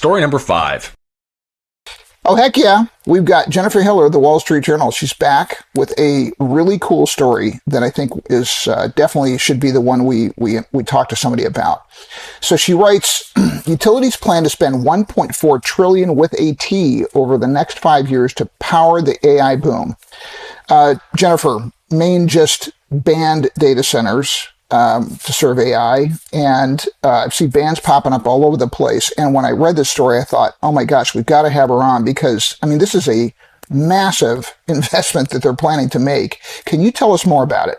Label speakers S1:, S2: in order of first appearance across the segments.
S1: Story number 5.
S2: Oh, heck yeah. We've got Jennifer Hiller of the Wall Street Journal. She's back with a really cool story that I think is definitely should be the one we talk to somebody about. So she writes, utilities plan to spend $1.4 trillion with a T over the next 5 years to power the AI boom. Jennifer, Maine just banned data centers to serve AI, and I've seen bans popping up all over the place. And when I read this story, I thought, oh my gosh, we've got to have her on because, I mean, this is a massive investment that they're planning to make. Can you tell us more about it?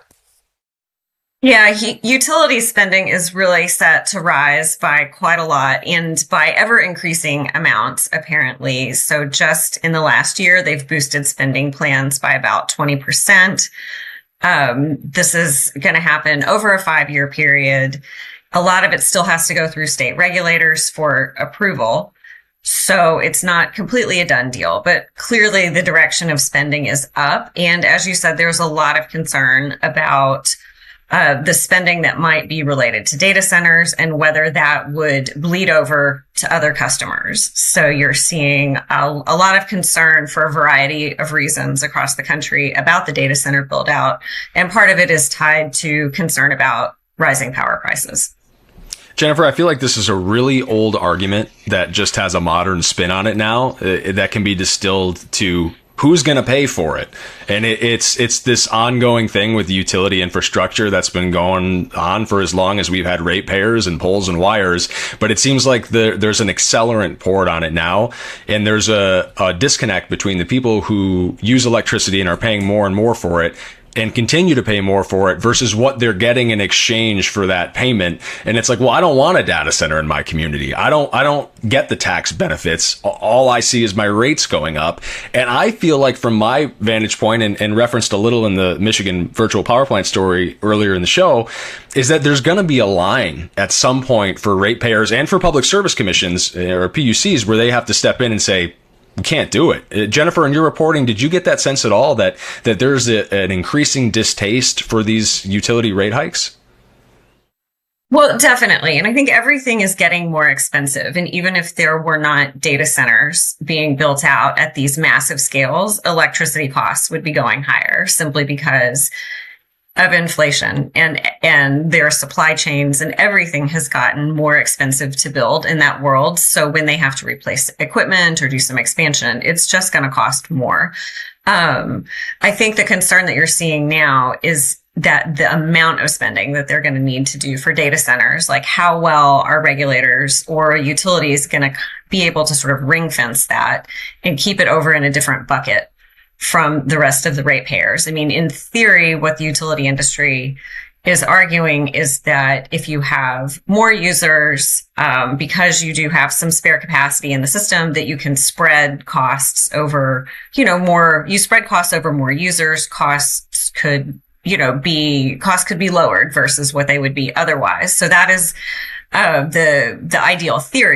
S3: Yeah, utility spending is really set to rise by quite a lot and by ever increasing amounts, apparently. So just in the last year, they've boosted spending plans by about 20%. This is going to happen over a 5-year period. A lot of it still has to go through state regulators for approval. So it's not completely a done deal, but clearly the direction of spending is up. And as you said, there's a lot of concern about the spending that might be related to data centers and whether that would bleed over to other customers. So you're seeing a lot of concern for a variety of reasons across the country about the data center build out. And part of it is tied to concern about rising power prices.
S1: Jennifer, I feel like this is a really old argument that just has a modern spin on it now that can be distilled to who's going to pay for it? And it's this ongoing thing with utility infrastructure that's been going on for as long as we've had ratepayers and poles and wires. But it seems like there's an accelerant poured on it now. And there's a disconnect between the people who use electricity and are paying more and more for it and continue to pay more for it versus what they're getting in exchange for that payment. And it's like, well, I don't want a data center in my community. I don't get the tax benefits. All I see is my rates going up. And I feel like from my vantage point and referenced a little in the Michigan virtual power plant story earlier in the show, is that there's going to be a line at some point for ratepayers and for public service commissions or PUCs where they have to step in and say, we can't do it. Jennifer, in your reporting, did you get that sense at all that there's an increasing distaste for these utility rate hikes?
S3: Well, definitely. And I think everything is getting more expensive. And even if there were not data centers being built out at these massive scales, electricity costs would be going higher simply because of inflation and their supply chains and everything has gotten more expensive to build in that world. So when they have to replace equipment or do some expansion, it's just going to cost more. I think the concern that you're seeing now is that the amount of spending that they're going to need to do for data centers, like how well are regulators or utilities going to be able to sort of ring fence that and keep it over in a different bucket from the rest of the ratepayers. I mean, in theory, what the utility industry is arguing is that if you have more users, because you do have some spare capacity in the system, that you can spread costs over, you spread costs over more users, costs could be lowered versus what they would be otherwise. So that is the ideal theory.